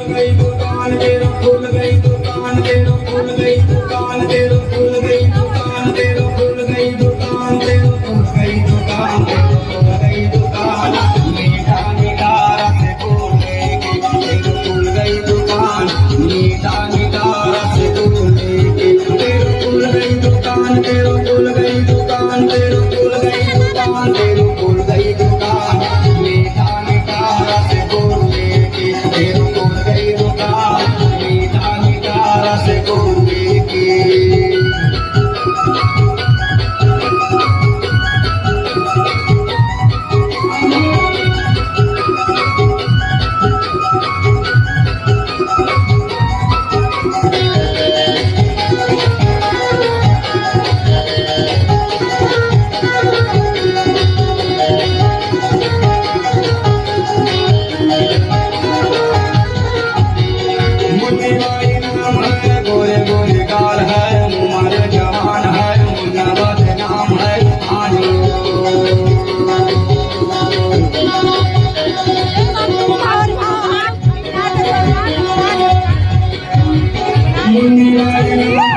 गई दुकान तेरो खुल गई दुकान तेरो खुल गई दुकान तेरो खुल गई दुकान तेरो खुल गई दुकान तेरो खुल गई दुकान तेरो खुल गई दुकान मीठा मीठा रस बोले के तेरो खुल गई दुकान मीठा मीठा रस बोले के तेरो खुल गई दुकान तेरो खुल गई दुकान तेरो खुल गई दुकान तेरो खुल गई दुकान मीठा मीठा रस बोले के तेरो खुल गई दुकान मीठा मीठा रस बोले के मुन्नी नाम है गोरे गोरे गाल है उमर जवान है मुन्ना बदनाम है आजो मुन्नी नाम